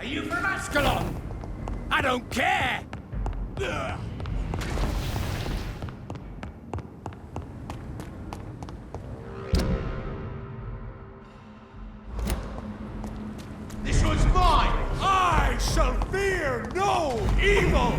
Are you from Ascalon? I don't care! Ugh. This one's mine! I shall fear no evil!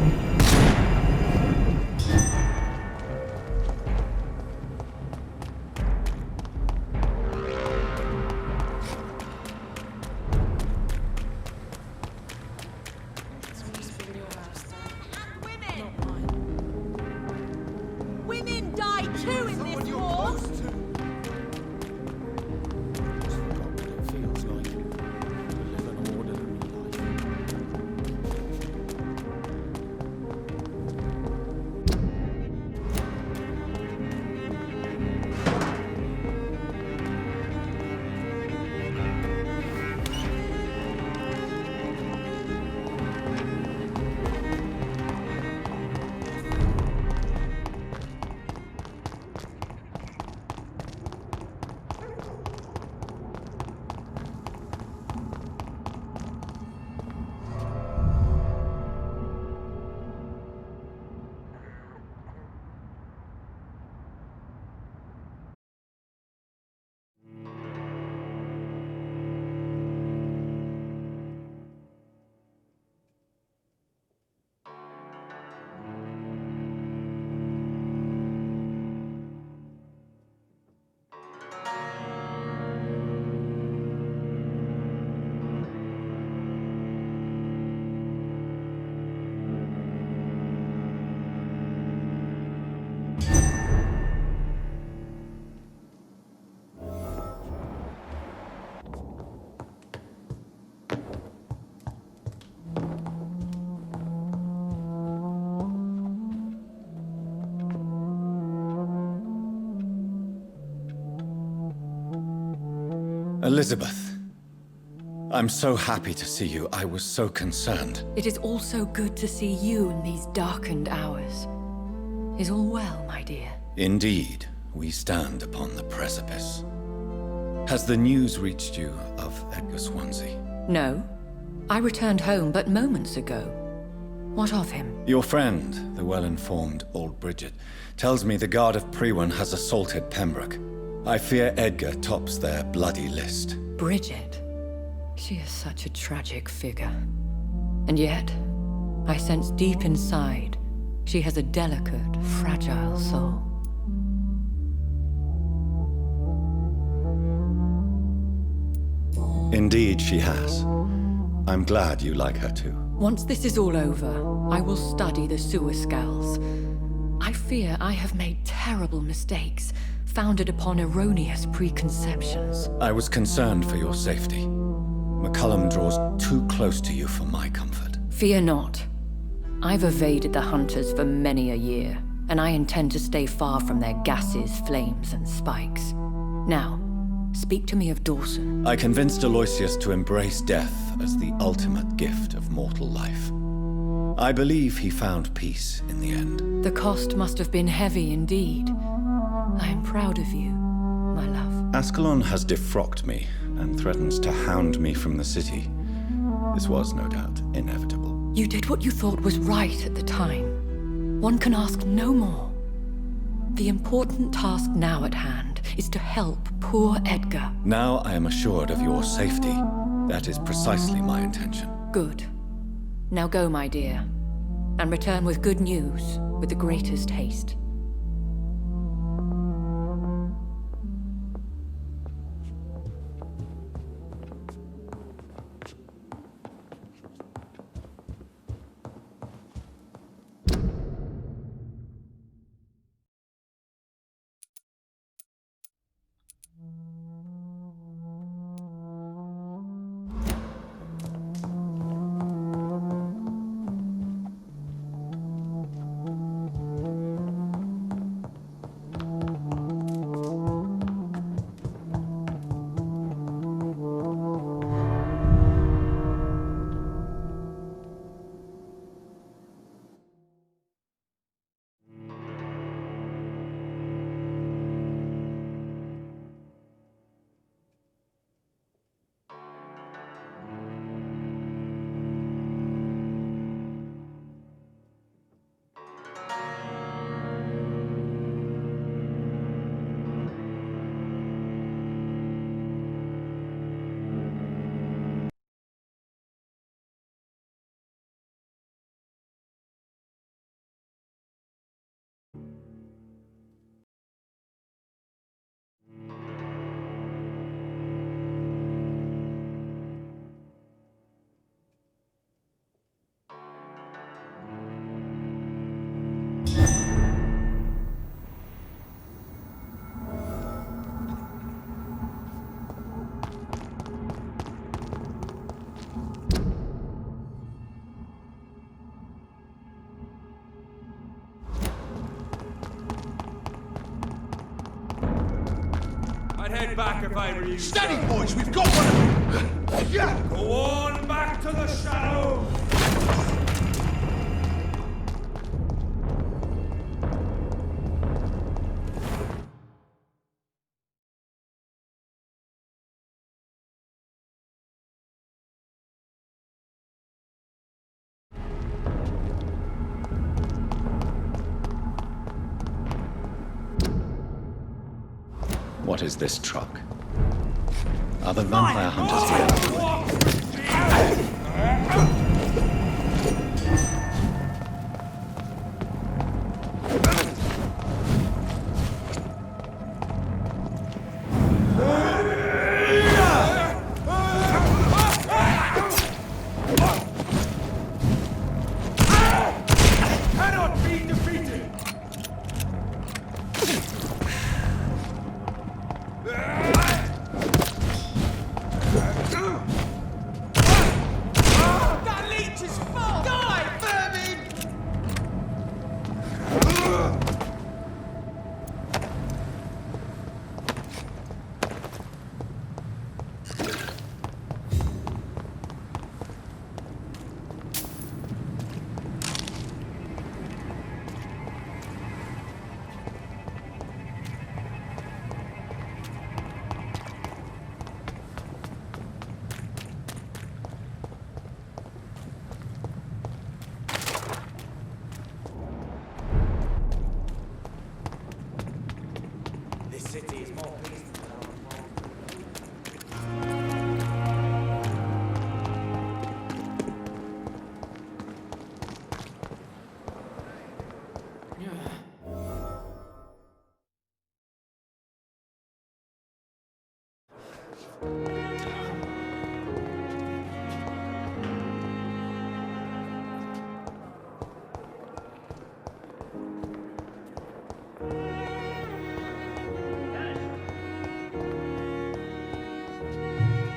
Elizabeth, I'm so happy to see you. I was so concerned. It is also good to see you in these darkened hours. Is all well, my dear? Indeed, we stand upon the precipice. Has the news reached you of Edgar Swansea? No. I returned home but moments ago. What of him? Your friend, the well-informed old Bridget, tells me the Guard of Priwen has assaulted Pembroke. I fear Edgar tops their bloody list. Bridget? She is such a tragic figure. And yet, I sense deep inside, she has a delicate, fragile soul. Indeed, she has. I'm glad you like her too. Once this is all over, I will study the sewer skulls. I fear I have made terrible mistakes, founded upon erroneous preconceptions. I was concerned for your safety. McCullum draws too close to you for my comfort. Fear not. I've evaded the hunters for many a year, and I intend to stay far from their gases, flames, and spikes. Now, speak to me of Dawson. I convinced Aloysius to embrace death as the ultimate gift of mortal life. I believe he found peace in the end. The cost must have been heavy indeed. I am proud of you, my love. Ascalon has defrocked me and threatens to hound me from the city. This was, no doubt, inevitable. You did what you thought was right at the time. One can ask no more. The important task now at hand is to help poor Edgar. Now I am assured of your safety. That is precisely my intention. Good. Now go, my dear, and return with good news with the greatest haste. head back if I were you. Steady, boys, we've got one! Yeah! Go on back to the shadow! What is this truck? Are the vampire hunters here? Cannot be defeated! That leech is full! Die, vermin! This city is more peaceful than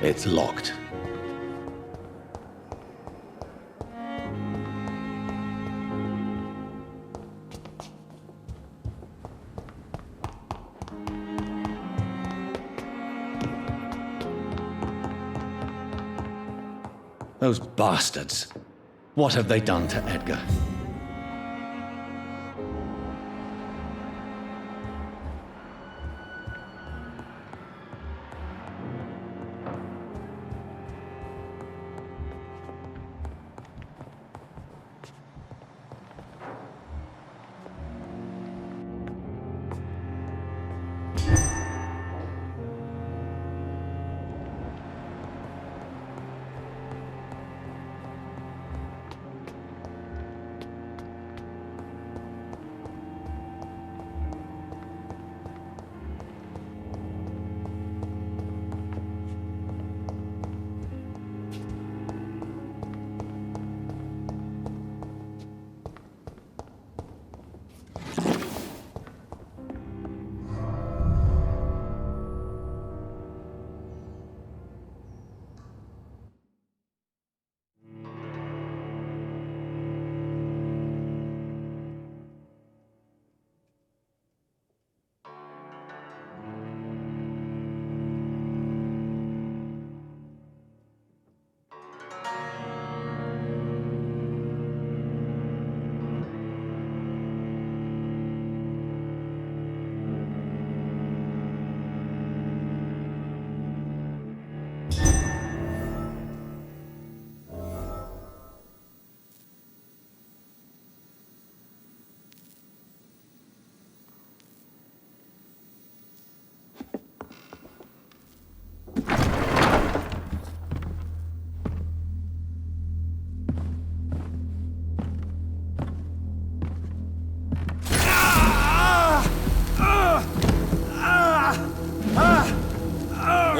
It's locked. Those bastards. What have they done to Edgar?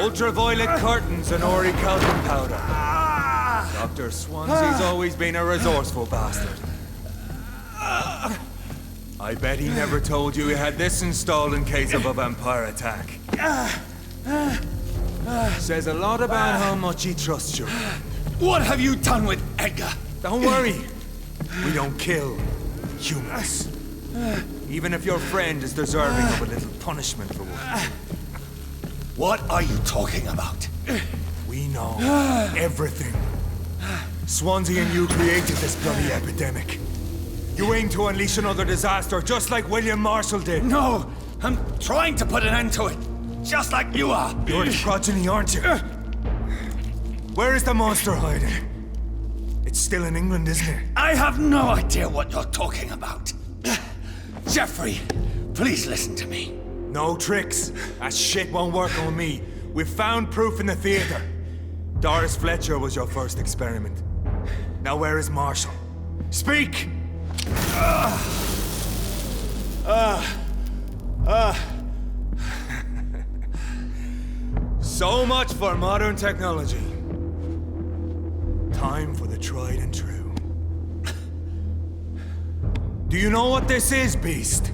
Ultraviolet curtains and orichalcum powder. Dr. Swansea's always been a resourceful bastard. I bet he never told you he had this installed in case of a vampire attack. Says a lot about how much he trusts you. What have you done with Edgar? Don't worry. We don't kill humans. Even if your friend is deserving of a little punishment for one. What are you talking about? We know everything. Swansea and you created this bloody epidemic. You aim to unleash another disaster, just like William Marshall did. No! I'm trying to put an end to it! Just like you are! You're its progeny, aren't you? Where is the monster hiding? It's still in England, isn't it? I have no idea what you're talking about. Geoffrey, please listen to me. No tricks. That shit won't work on me. We've found proof in the theater. Doris Fletcher was your first experiment. Now where is Marshall? Speak! So much for modern technology. Time for the tried and true. Do you know what this is, Beast?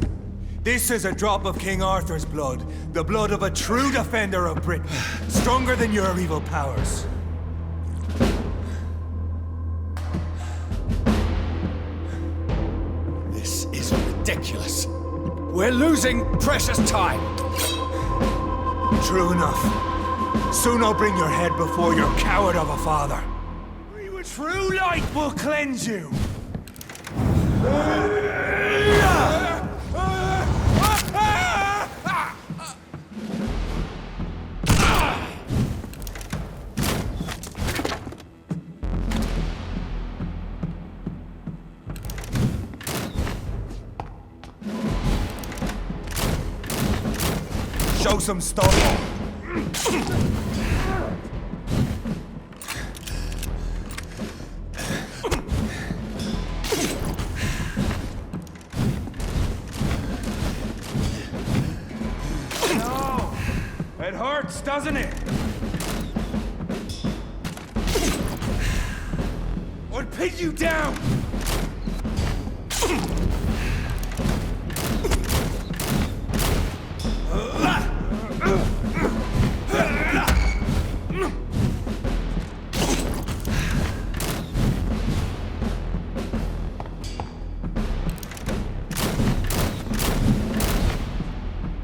This is a drop of King Arthur's blood. The blood of a true defender of Britain. Stronger than your evil powers. This is ridiculous. We're losing precious time. True enough. Soon I'll bring your head before your coward of a father. True light will cleanse you. Show some stuff. It hurts, doesn't it? Or pin you down!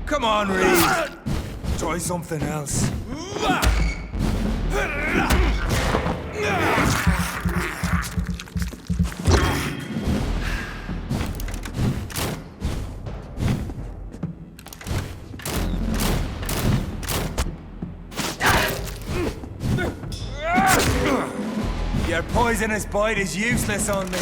Come on, Reed. Try something else. Your poisonous bite is useless on me.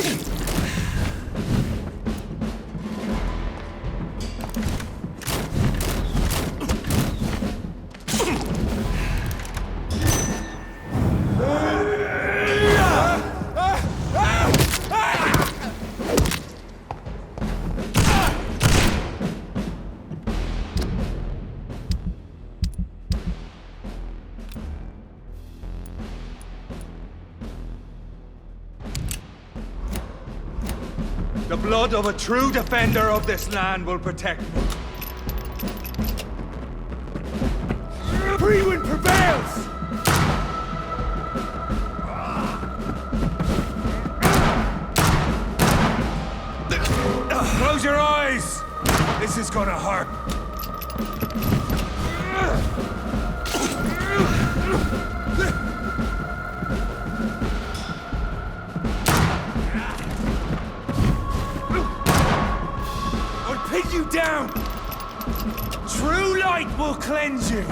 The blood of a true defender of this land will protect me. Freewind prevails! Close your eyes! This is gonna hurt. Pin you down! True light will cleanse you!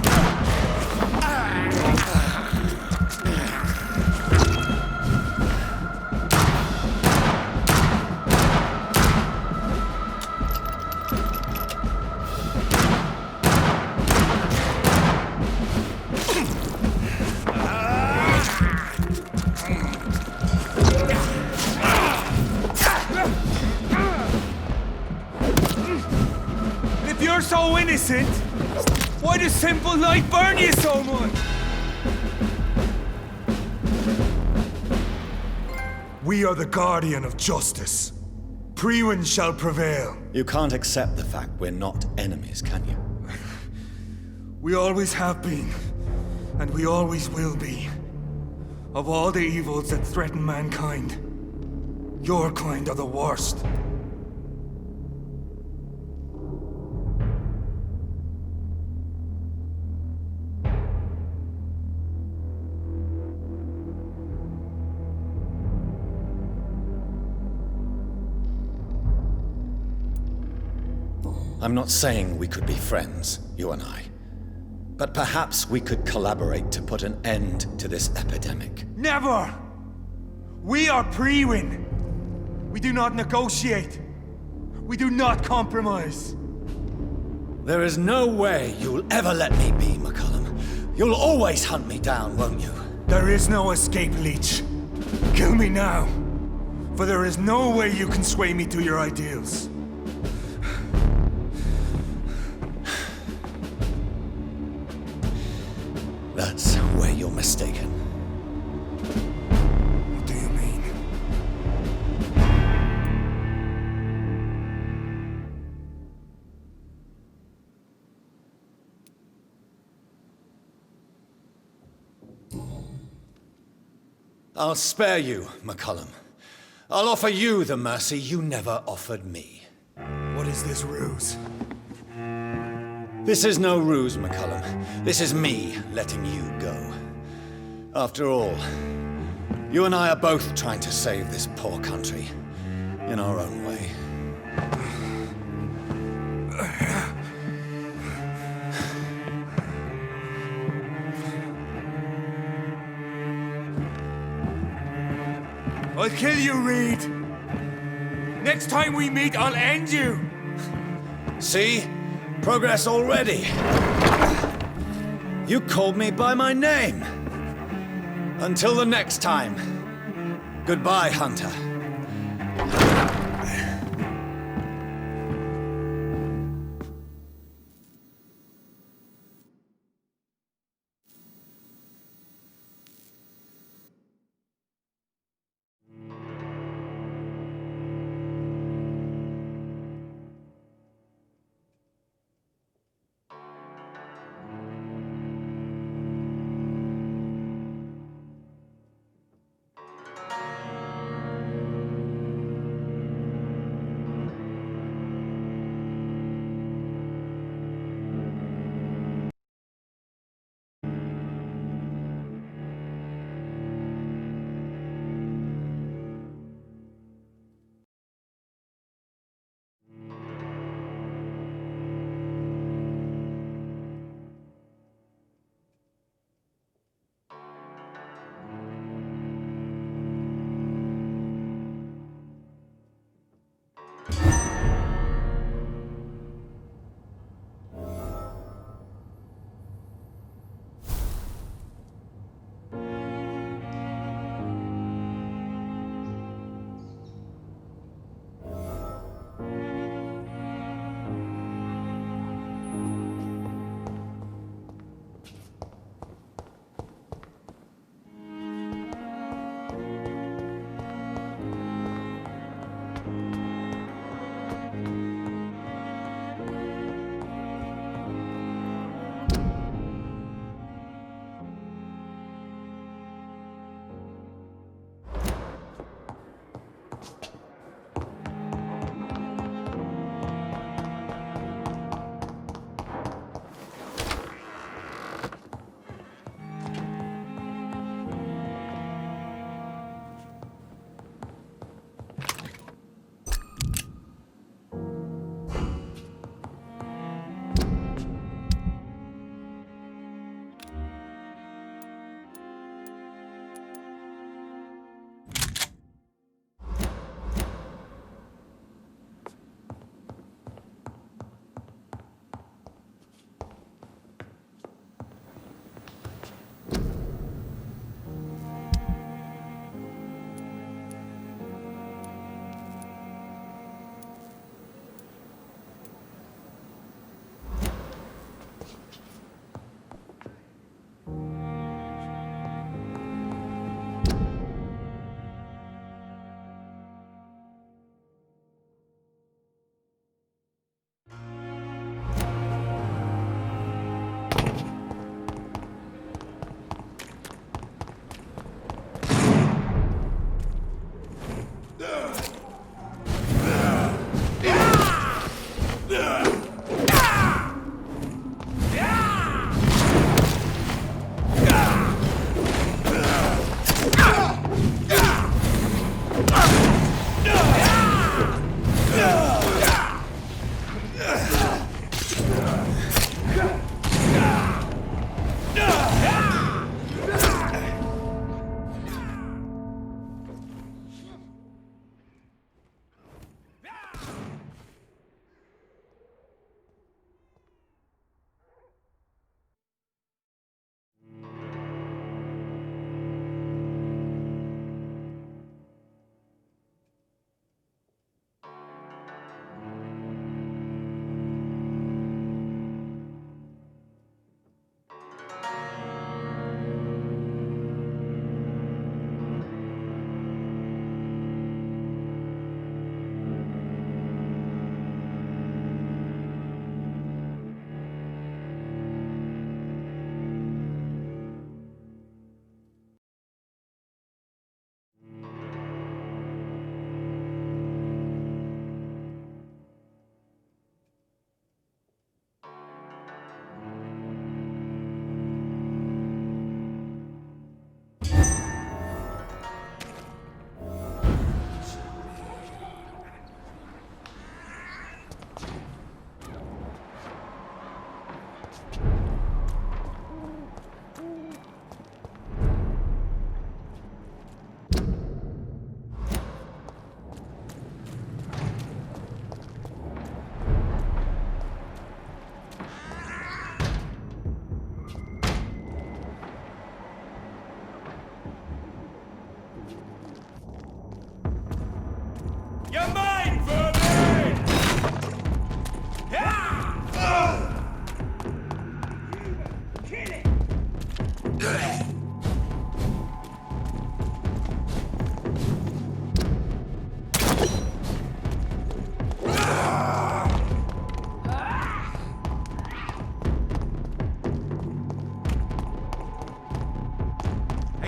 If you're so innocent, why does simple light burn you so much? We are the guardian of justice. Priwen shall prevail. You can't accept the fact we're not enemies, can you? We always have been, and we always will be. Of all the evils that threaten mankind, your kind are the worst. I'm not saying we could be friends, you and I. But perhaps we could collaborate to put an end to this epidemic. Never! We are Prewin. We do not negotiate. We do not compromise. There is no way you'll ever let me be, McCullum. You'll always hunt me down, won't you? There is no escape, Leech. Kill me now. For there is no way you can sway me to your ideals. That's where you're mistaken. What do you mean? I'll spare you, McCullum. I'll offer you the mercy you never offered me. What is this ruse? This is no ruse, McCullum. This is me letting you go. After all, you and I are both trying to save this poor country in our own way. I'll kill you, Reed. Next time we meet, I'll end you. See? Progress already. You called me by my name. Until the next time. Goodbye, Hunter.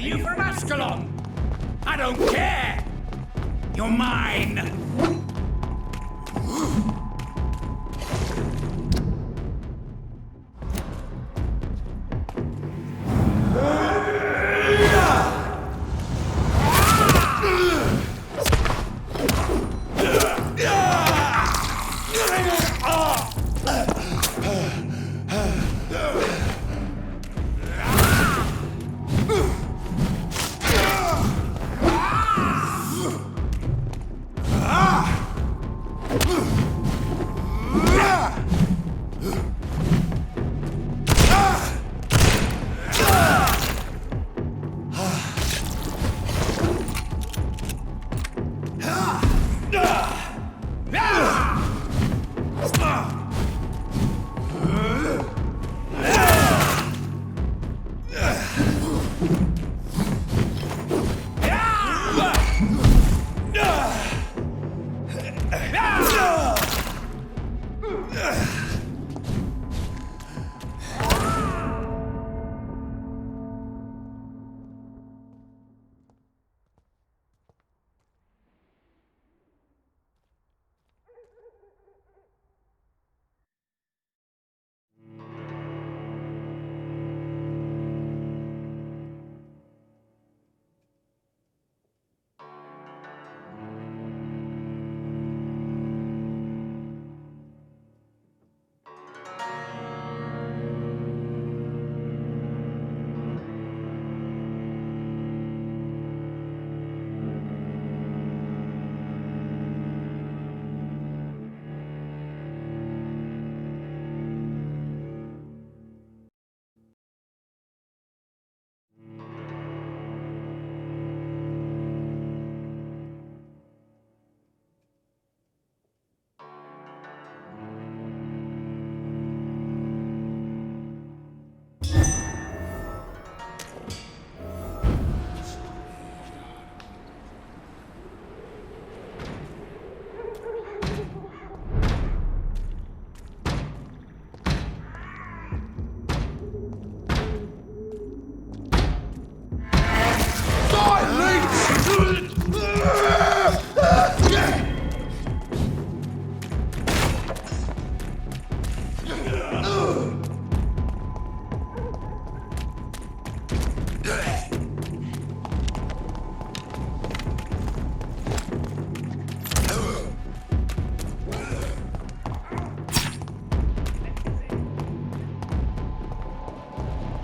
Are you from Ascalon? I don't care! You're mine!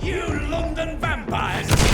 You London vampires!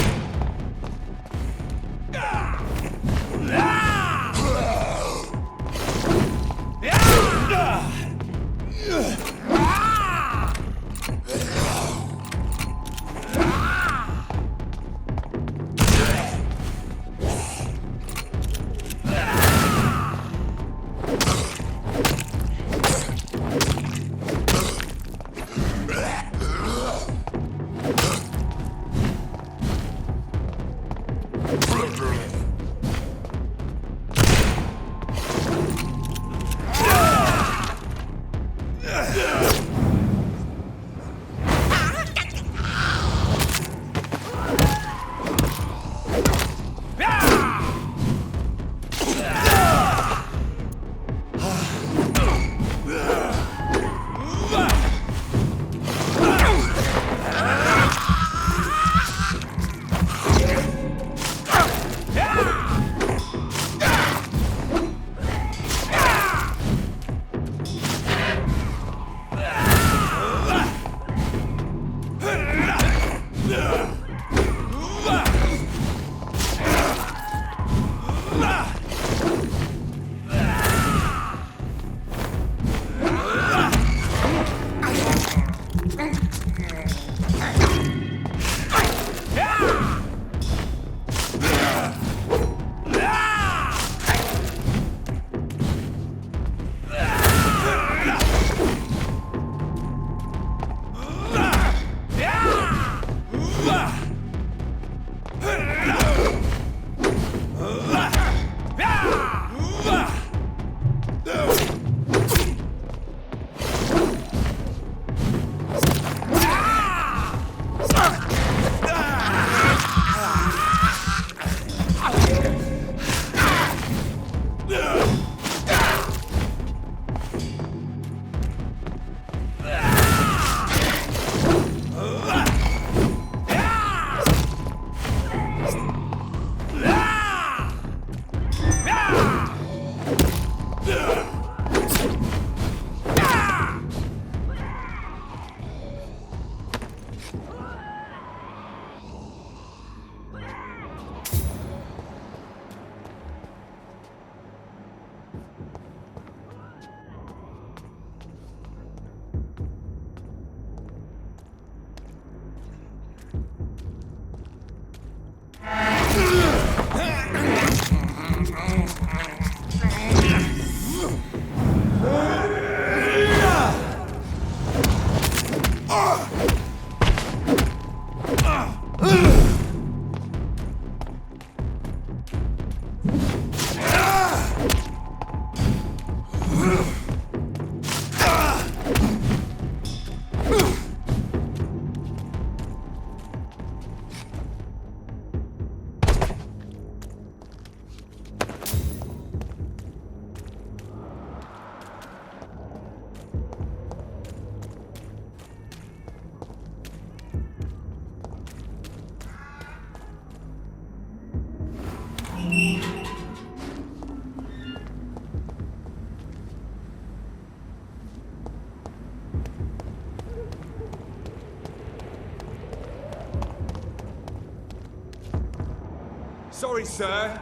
Sorry, sir.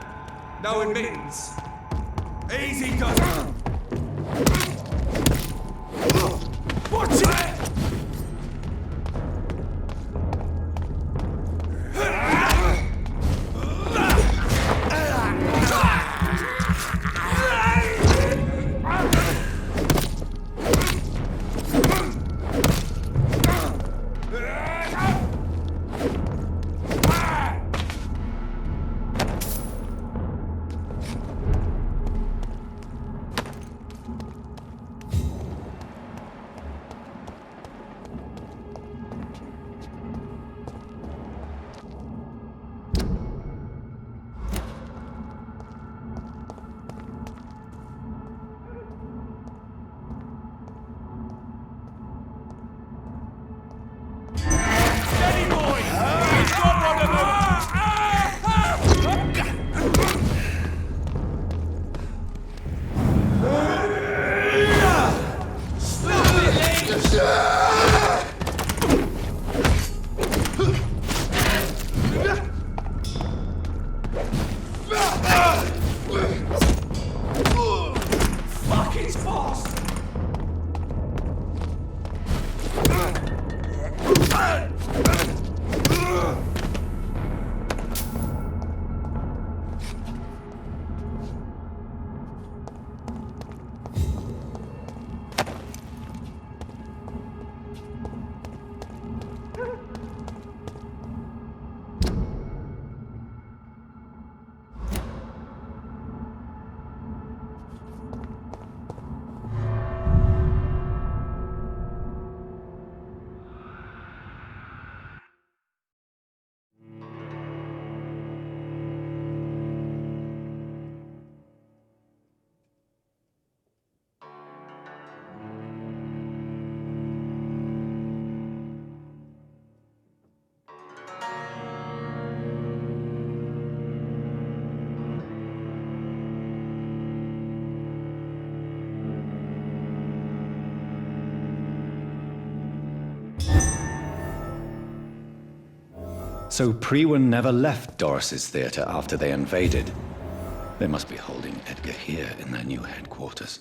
No admittance. Easy does it. Watch it! So Priwen never left Doris's theater after they invaded. They must be holding Edgar here in their new headquarters.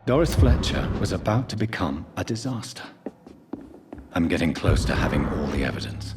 Doris Fletcher was about to become a disaster. I'm getting close to having all the evidence.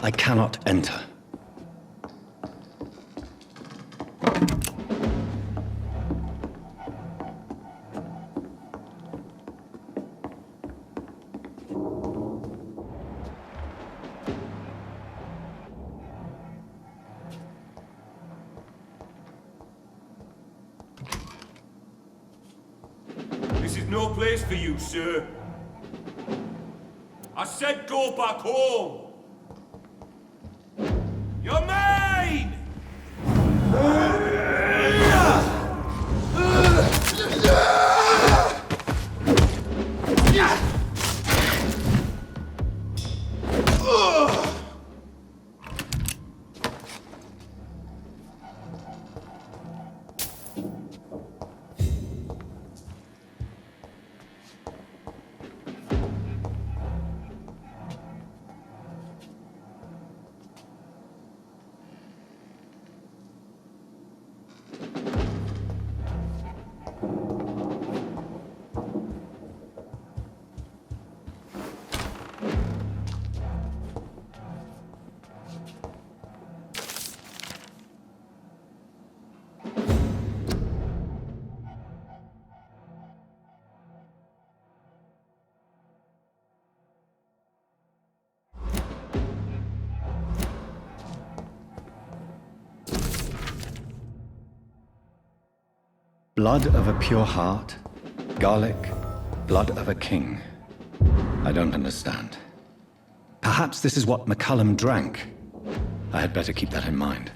I cannot enter. This is no place for you, sir. I said go back home. You're mine! Blood of a pure heart, garlic, blood of a king. I don't understand. Perhaps this is what McCullum drank. I had better keep that in mind.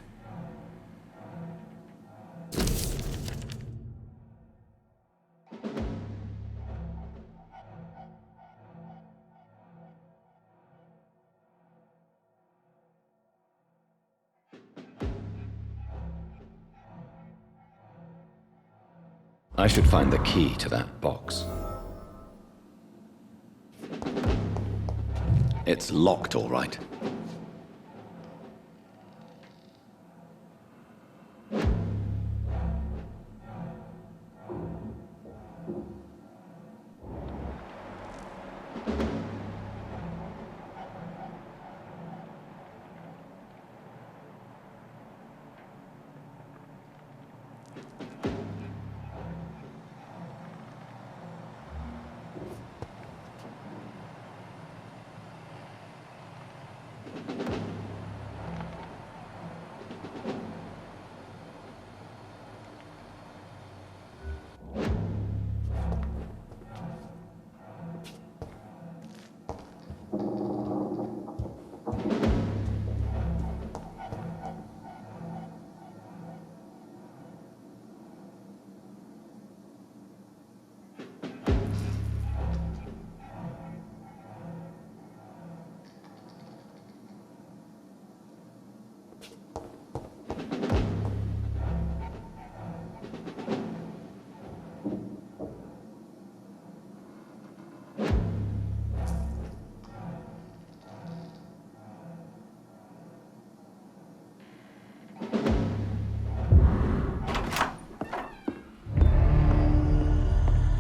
I should find the key to that box. It's locked, all right.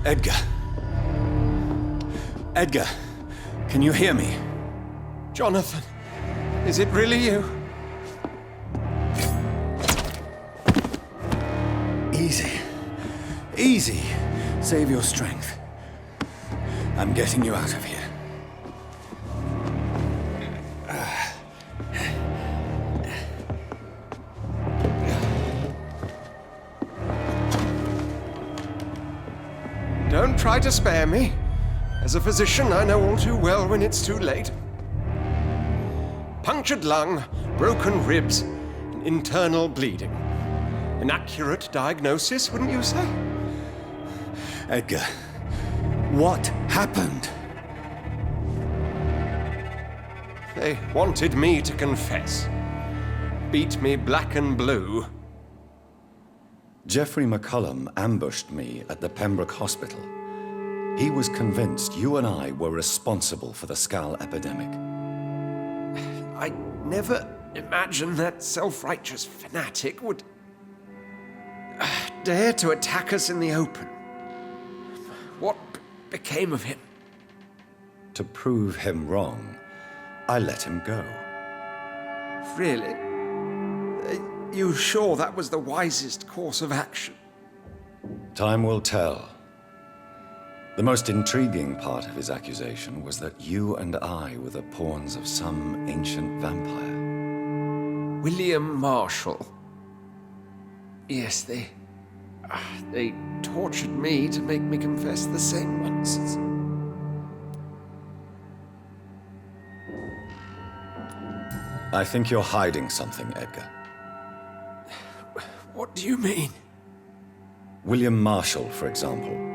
Edgar. Edgar, can you hear me? Jonathan, is it really you? Easy. Easy. Save your strength. I'm getting you out of here. Don't try to spare me. As a physician, I know all too well when it's too late. Punctured lung, broken ribs, and internal bleeding. An accurate diagnosis, wouldn't you say? Edgar, what happened? They wanted me to confess. Beat me black and blue. Geoffrey McCullum ambushed me at the Pembroke Hospital. He was convinced you and I were responsible for the Skal epidemic. I never imagined that self-righteous fanatic would dare to attack us in the open. What became of him? To prove him wrong, I let him go. Really? Are you sure that was the wisest course of action? Time will tell. The most intriguing part of his accusation was that you and I were the pawns of some ancient vampire. William Marshall. Yes, they tortured me to make me confess the same nonsense. I think you're hiding something, Edgar. What do you mean? William Marshall, for example.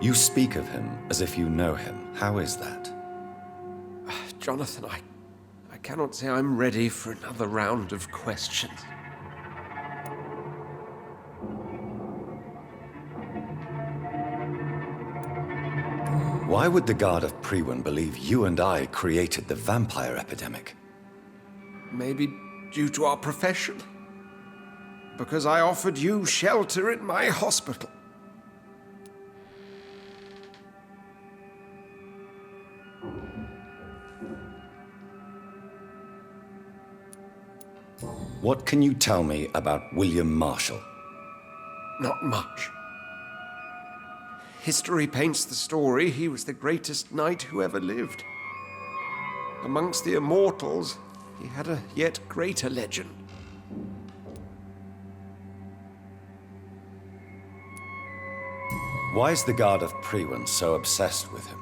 You speak of him as if you know him. How is that? Jonathan, I cannot say I'm ready for another round of questions. Why would the Guard of Priwen believe you and I created the vampire epidemic? Maybe due to our profession. Because I offered you shelter in my hospital. What can you tell me about William Marshall? Not much. History paints the story he was the greatest knight who ever lived. Amongst the immortals, he had a yet greater legend. Why is the Guard of Priwen so obsessed with him?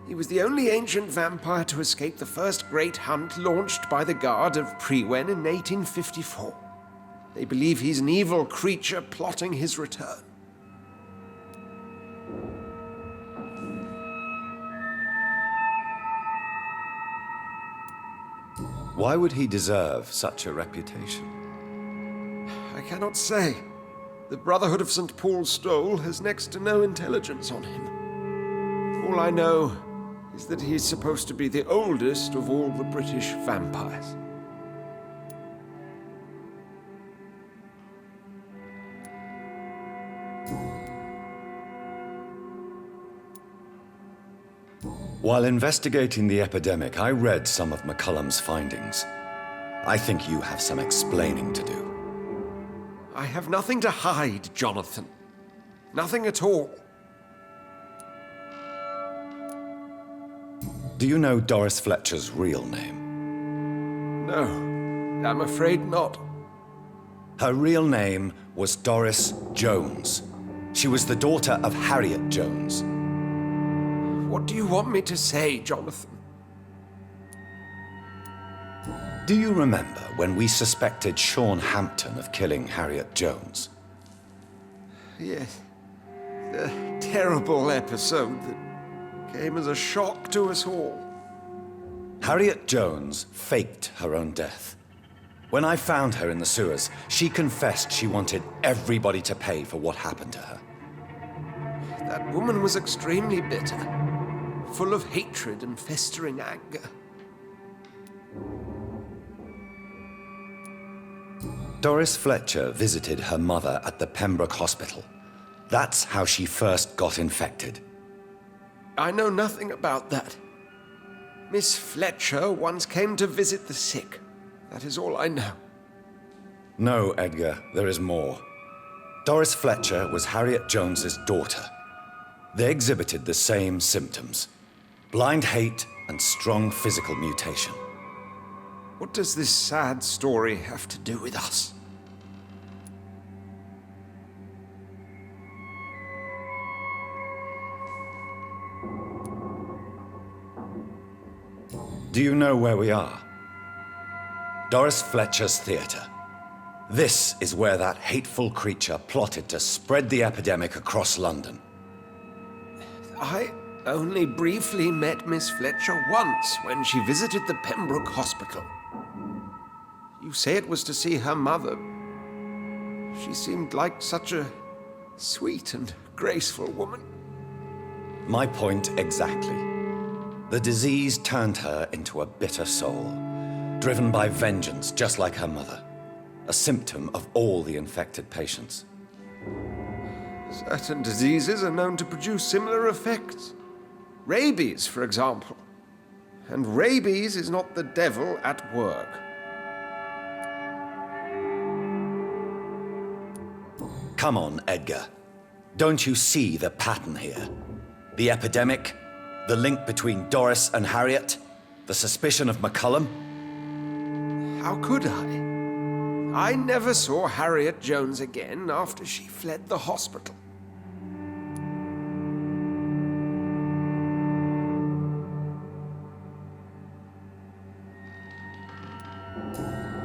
He was the only ancient vampire to escape the first great hunt launched by the Guard of Priwen in 1854. They believe he's an evil creature plotting his return. Why would he deserve such a reputation? I cannot say. The Brotherhood of St. Paul's Stole has next to no intelligence on him. All I know is that he's supposed to be the oldest of all the British vampires. While investigating the epidemic, I read some of McCullum's findings. I think you have some explaining to do. I have nothing to hide, Jonathan. Nothing at all. Do you know Doris Fletcher's real name? No, I'm afraid not. Her real name was Doris Jones. She was the daughter of Harriet Jones. What do you want me to say, Jonathan? Do you remember when we suspected Sean Hampton of killing Harriet Jones? Yes. The terrible episode that came as a shock to us all. Harriet Jones faked her own death. When I found her in the sewers, she confessed she wanted everybody to pay for what happened to her. That woman was extremely bitter, full of hatred and festering anger. Doris Fletcher visited her mother at the Pembroke Hospital. That's how she first got infected. I know nothing about that. Miss Fletcher once came to visit the sick. That is all I know. No, Edgar, there is more. Doris Fletcher was Harriet Jones's daughter. They exhibited the same symptoms: blind hate and strong physical mutation. What does this sad story have to do with us? Do you know where we are? Doris Fletcher's theater. This is where that hateful creature plotted to spread the epidemic across London. I only briefly met Miss Fletcher once when she visited the Pembroke Hospital. You say it was to see her mother. She seemed like such a sweet and graceful woman. My point exactly. The disease turned her into a bitter soul, driven by vengeance just like her mother. A symptom of all the infected patients. Certain diseases are known to produce similar effects. Rabies, for example. And rabies is not the devil at work. Come on, Edgar. Don't you see the pattern here? The epidemic, the link between Doris and Harriet, the suspicion of McCullum. How could I? I never saw Harriet Jones again after she fled the hospital.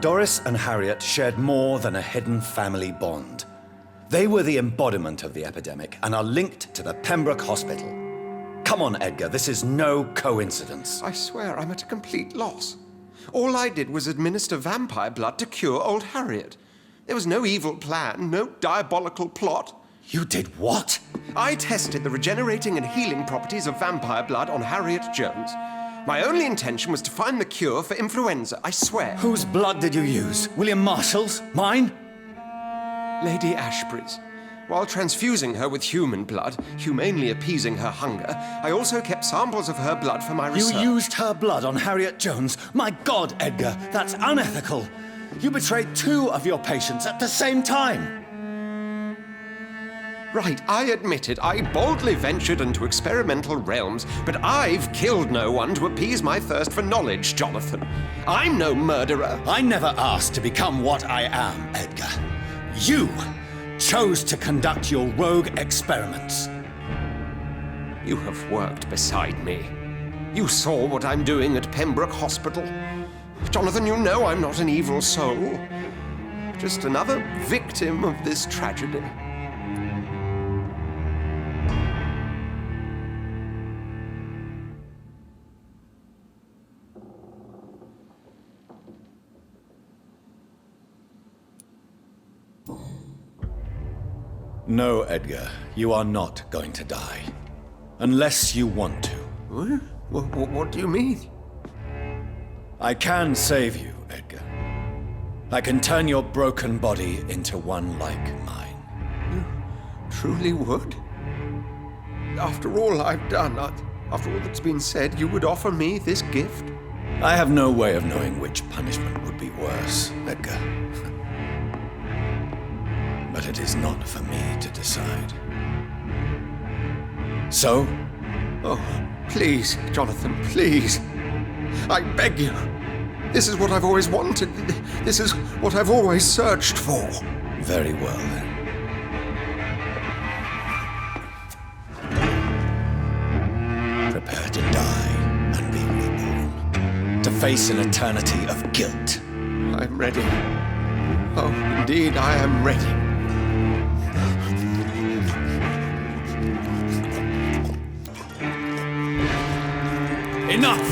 Doris and Harriet shared more than a hidden family bond. They were the embodiment of the epidemic and are linked to the Pembroke Hospital. Come on, Edgar, this is no coincidence. I swear I'm at a complete loss. All I did was administer vampire blood to cure old Harriet. There was no evil plan, no diabolical plot. You did what? I tested the regenerating and healing properties of vampire blood on Harriet Jones. My only intention was to find the cure for influenza, I swear. Whose blood did you use? William Marshall's? Mine? Lady Ashbury's. While transfusing her with human blood, humanely appeasing her hunger, I also kept samples of her blood for my research. You used her blood on Harriet Jones? My God, Edgar, that's unethical. You betrayed 2 of your patients at the same time. Right, I admit it. I boldly ventured into experimental realms, but I've killed no one to appease my thirst for knowledge, Jonathan. I'm no murderer. I never asked to become what I am, Edgar. You chose to conduct your rogue experiments. You have worked beside me. You saw what I'm doing at Pembroke Hospital. Jonathan, you know I'm not an evil soul. Just another victim of this tragedy. No, Edgar, you are not going to die. Unless you want to. What do you mean? I can save you, Edgar. I can turn your broken body into one like mine. You truly would? After all I've done, after all that's been said, you would offer me this gift? I have no way of knowing which punishment would be worse, Edgar. But it is not for me to decide. So? Oh, please, Jonathan, please. I beg you. This is what I've always wanted. This is what I've always searched for. Very well, then. Prepare to die and be reborn. To face an eternity of guilt. I'm ready. Oh, indeed, I am ready. Enough!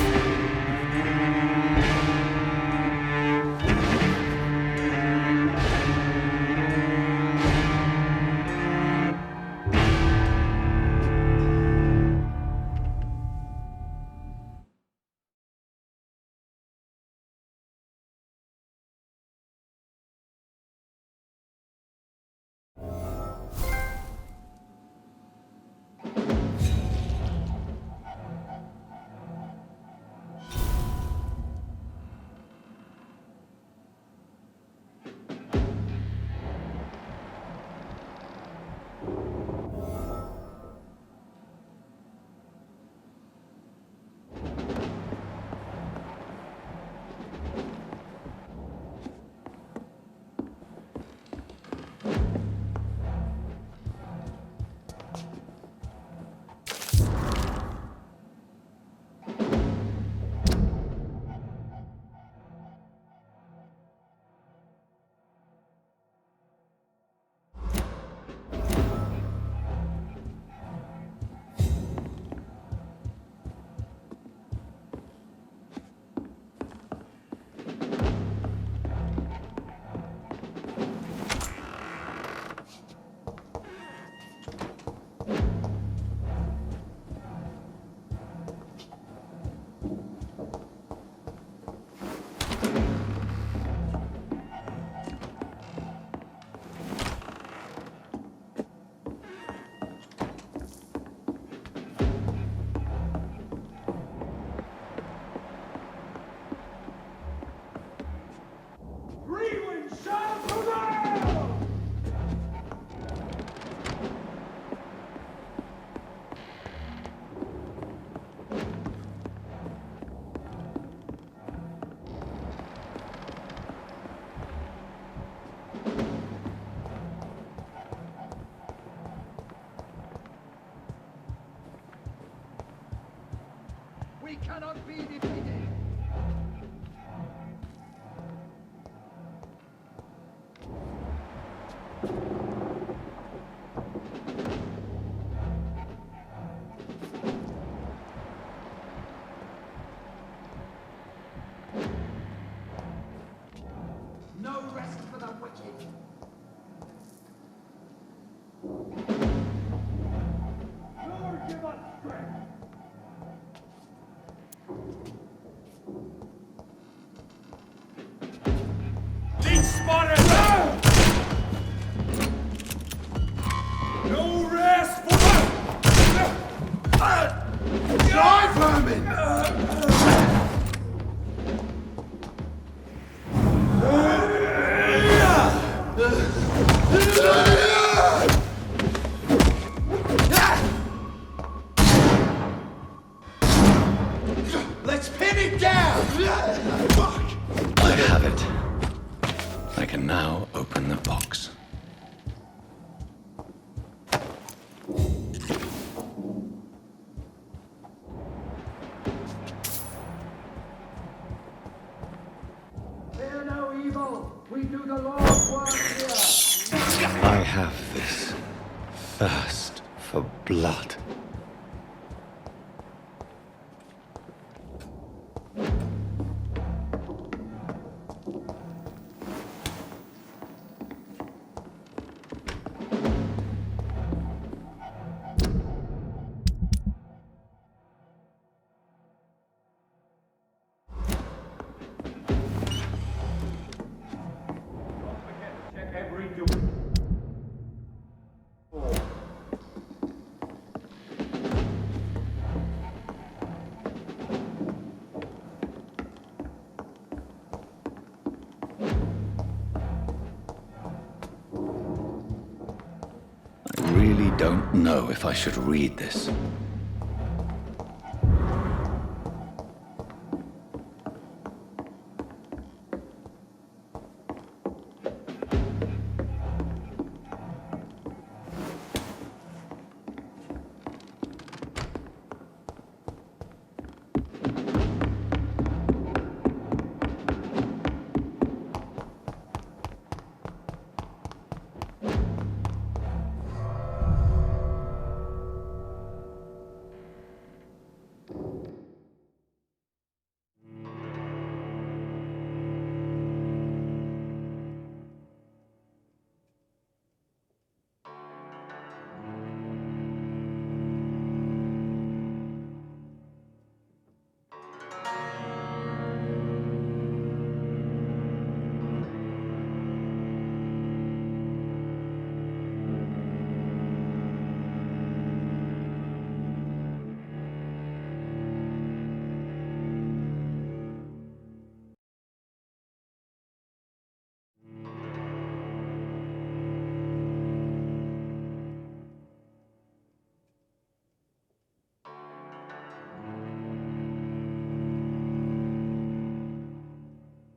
We cannot be defeated! No rest for the wicked! Lord, give us strength! Leech spotted! No rest for Die, vermin! Let's pin it down! I have it. I can now open the box. Fear no evil! We do the Lord's work here! I have this thirst for blood. check every door. I really don't know if I should read this.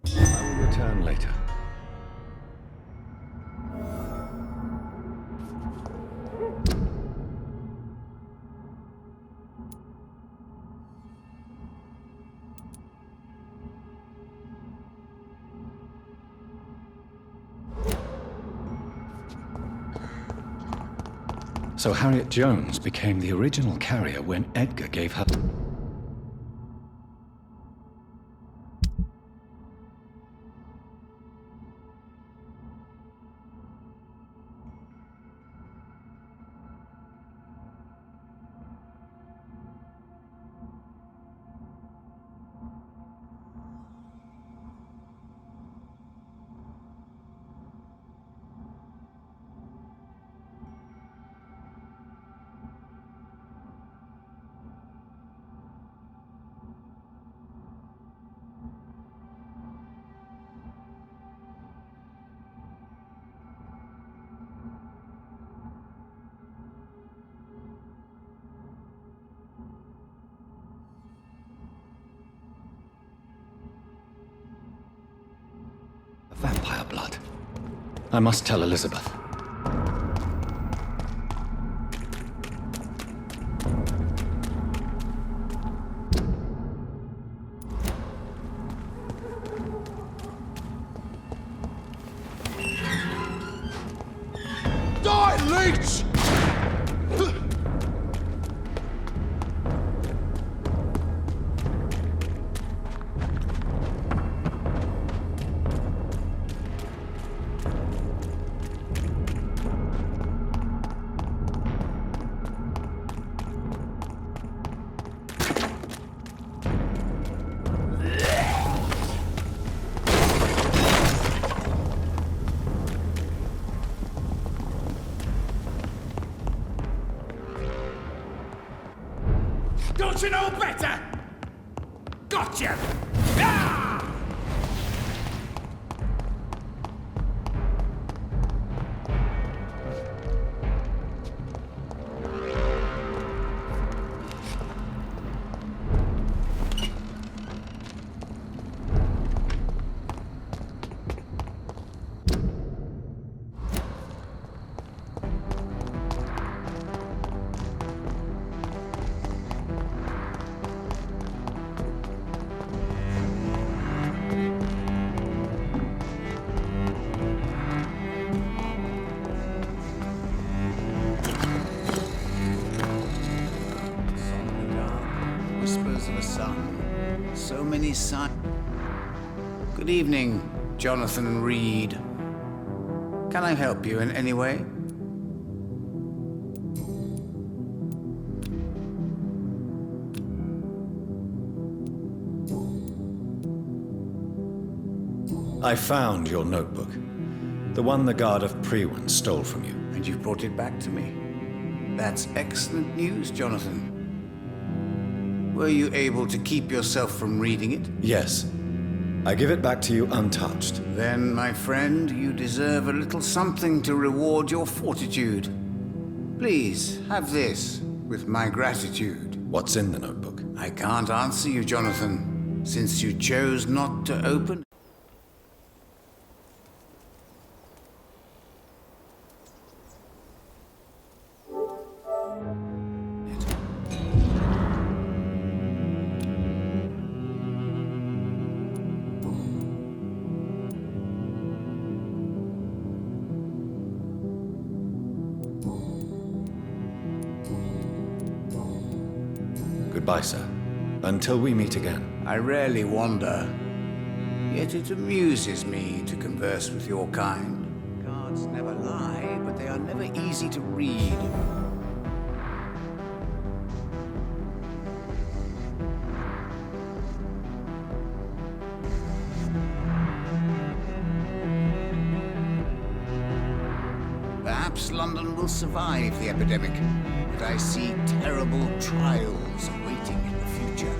I will return later. So Harriet Jones became the original carrier when Edgar gave her... Vampire blood. I must tell Elizabeth. leech! Don't you know better? Gotcha! Ah! Whispers of a sun. So many signs. Good evening, Jonathan Reed. Can I help you in any way? I found your notebook. The one the guard of Prewen stole from you. And you brought it back to me. That's excellent news, Jonathan. Were you able to keep yourself from reading it? Yes. I give it back to you untouched. Then, my friend, you deserve a little something to reward your fortitude. Please, have this, with my gratitude. What's in the notebook? I can't answer you, Jonathan, since you chose not to open. Goodbye, sir. Until we meet again. I rarely wander, yet it amuses me to converse with your kind. Cards never lie, but they are never easy to read. Perhaps London will survive the epidemic, but I see terrible trials awaiting in the future.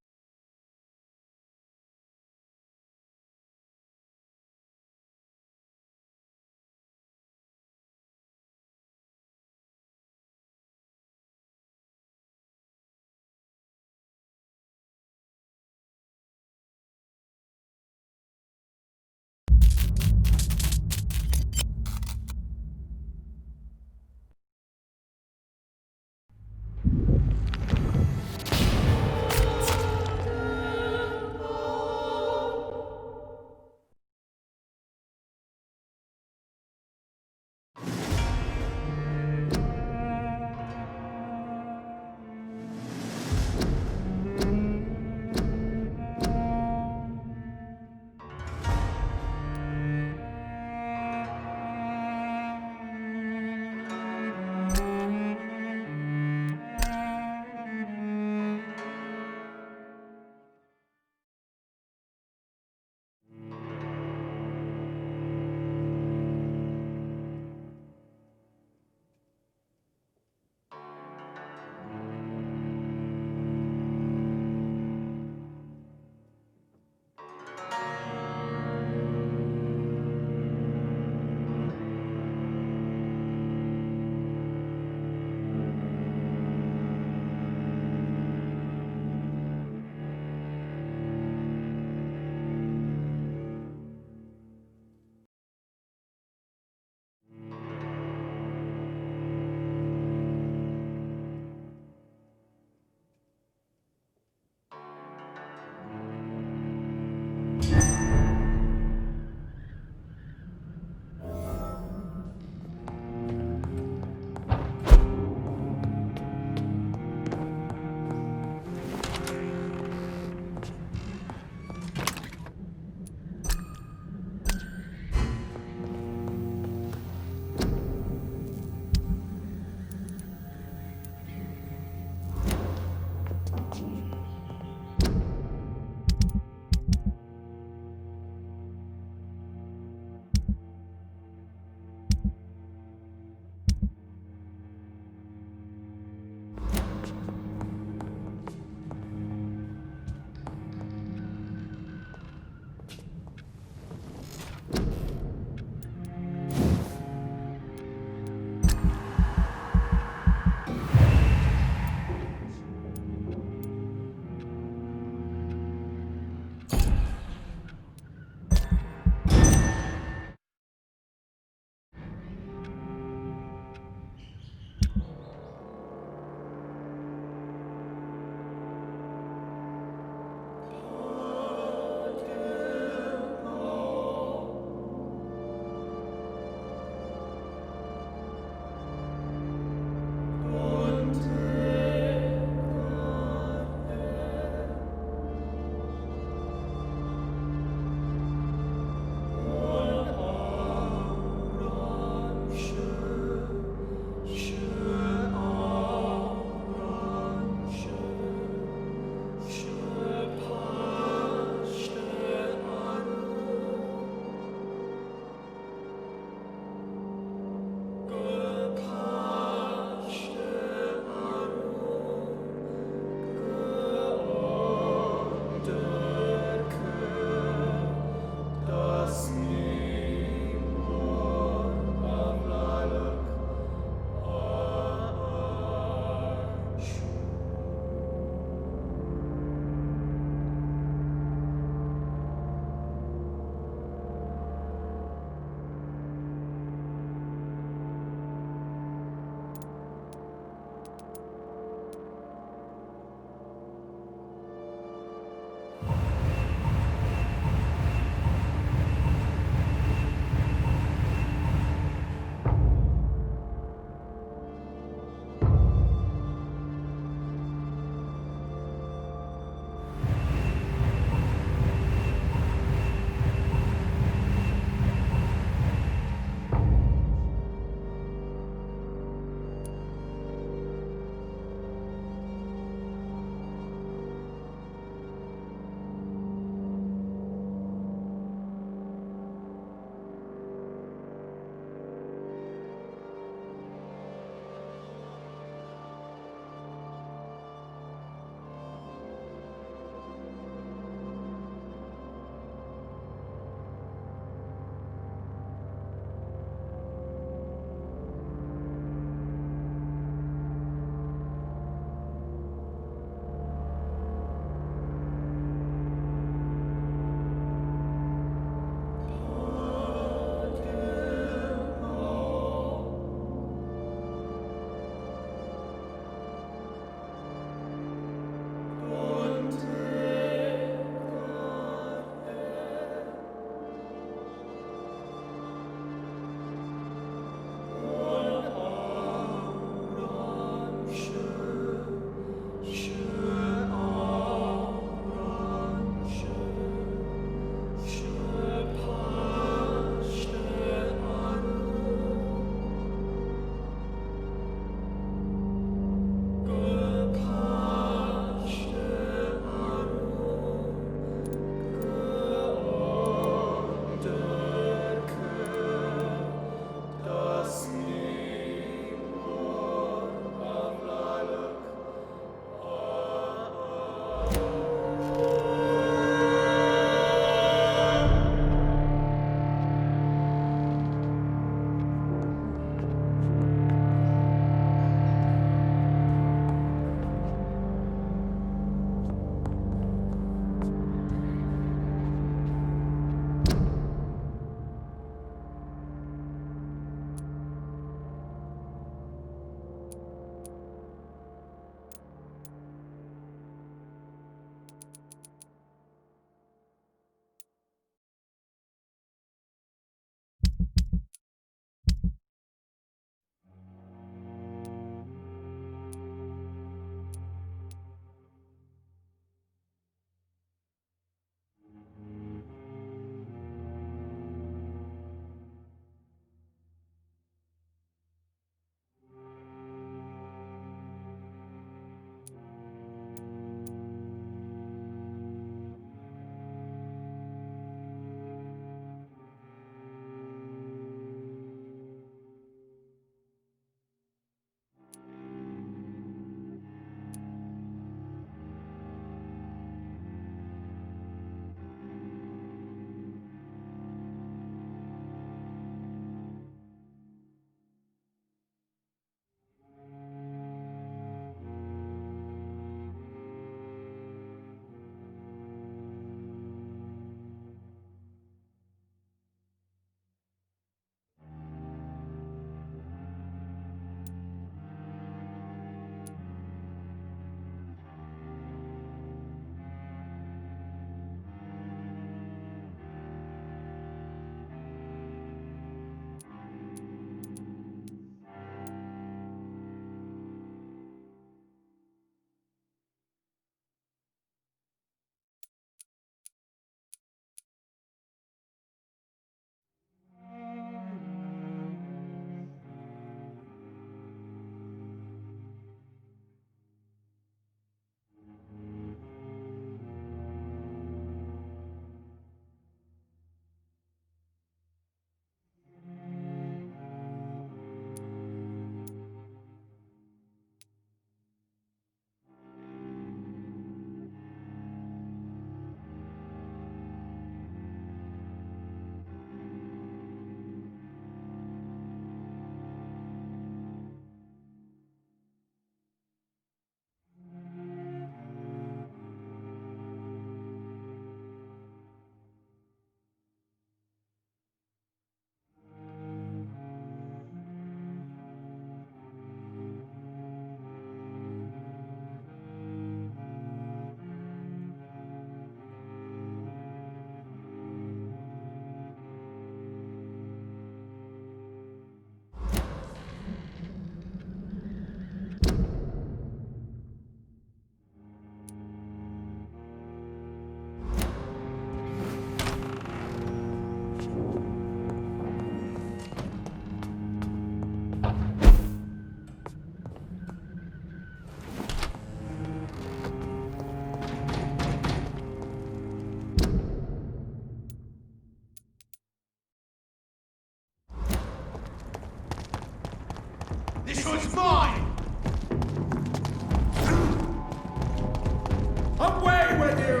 with you!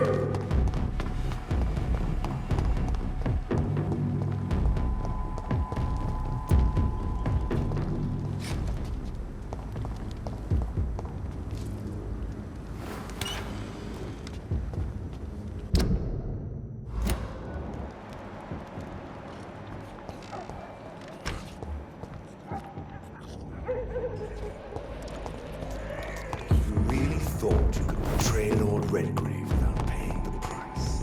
You really thought you could betray Lord Redgrave without paying the price?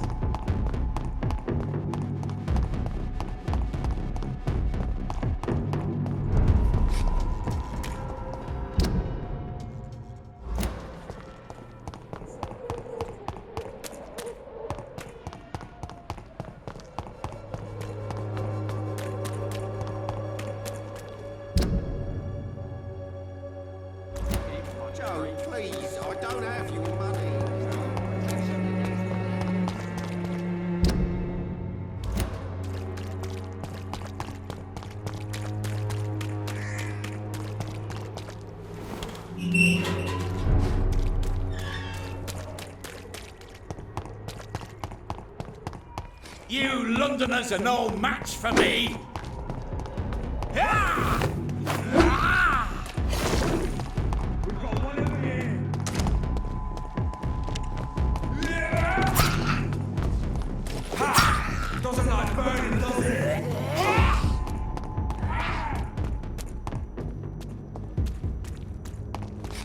Joe, please, I don't have your money. You Londoners are no match for me! Ah! Ah! We've got one over here! Ha! Doesn't like burning, does it?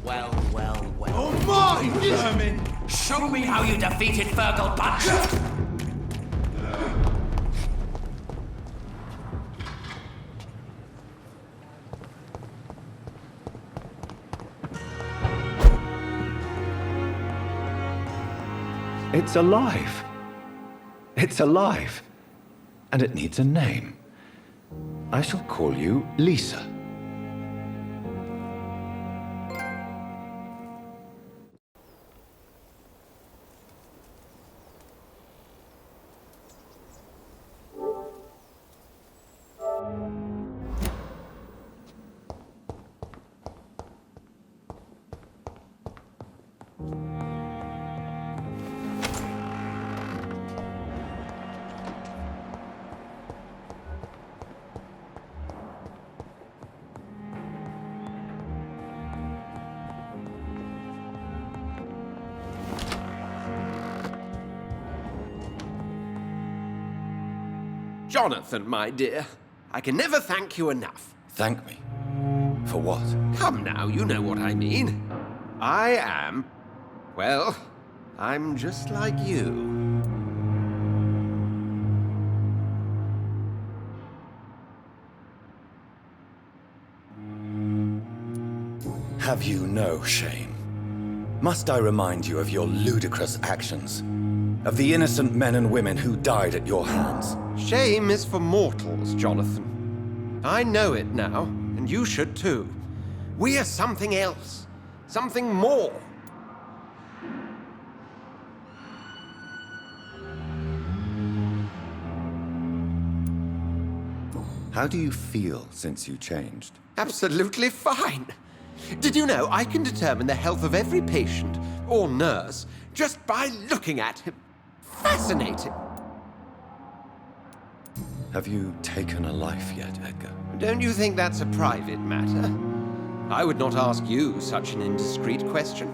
Well, well, well. Oh my! Vermin! Show me how you defeated Fergal Bunch! It's alive. It's alive. And it needs a name. I shall call you Lisa. Jonathan, my dear, I can never thank you enough. Thank me. For what? Come now, you know what I mean. I am, well, I'm just like you. Have you no shame? Must I remind you of your ludicrous actions? Of the innocent men and women who died at your hands? Shame is for mortals, Jonathan. I know it now, and you should too. We are something else. Something more. How do you feel since you changed? Absolutely fine. Did you know I can determine the health of every patient or nurse just by looking at him? Fascinating. Have you taken a life yet, Edgar? Don't you think that's a private matter? I would not ask you such an indiscreet question.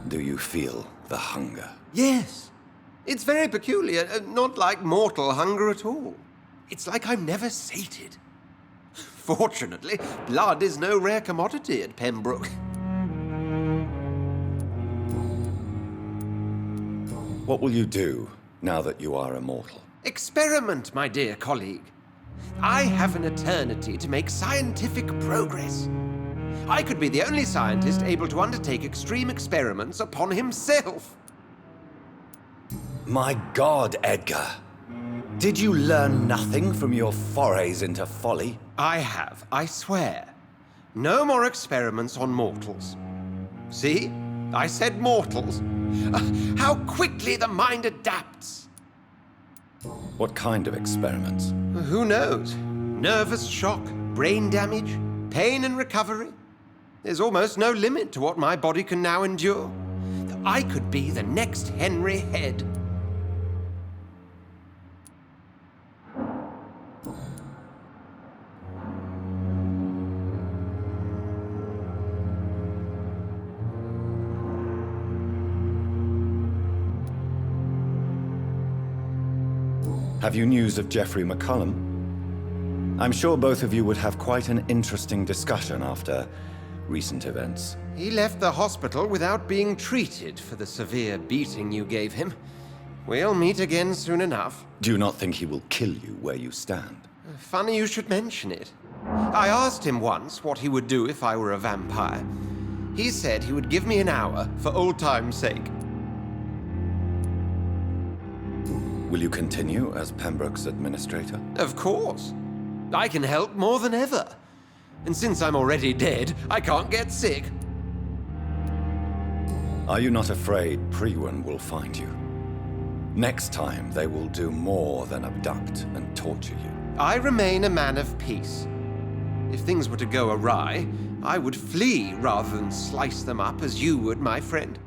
Do you feel the hunger? Yes. It's very peculiar, not like mortal hunger at all. It's like I'm never sated. Fortunately, blood is no rare commodity at Pembroke. What will you do now that you are immortal? Experiment, my dear colleague. I have an eternity to make scientific progress. I could be the only scientist able to undertake extreme experiments upon himself. My God, Edgar. Did you learn nothing from your forays into folly? I have, I swear. No more experiments on mortals. See? I said mortals. How quickly the mind adapts. What kind of experiments? Who knows? Nervous shock, brain damage, pain and recovery. There's almost no limit to what my body can now endure. I could be the next Henry Head. Have you news of Geoffrey McCullum? I'm sure both of you would have quite an interesting discussion after recent events. He left the hospital without being treated for the severe beating you gave him. We'll meet again soon enough. Do you not think he will kill you where you stand? Funny you should mention it. I asked him once what he would do if I were a vampire. He said he would give me an hour for old time's sake. Will you continue as Pembroke's administrator? Of course. I can help more than ever. And since I'm already dead, I can't get sick. Are you not afraid Priwen will find you? Next time, they will do more than abduct and torture you. I remain a man of peace. If things were to go awry, I would flee rather than slice them up as you would, my friend.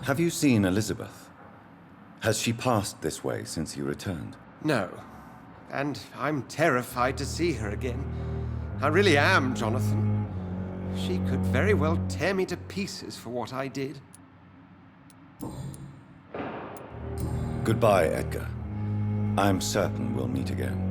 Have you seen Elizabeth? Has she passed this way since you returned? No. And I'm terrified to see her again. I really am, Jonathan. She could very well tear me to pieces for what I did. Goodbye, Edgar. I'm certain we'll meet again.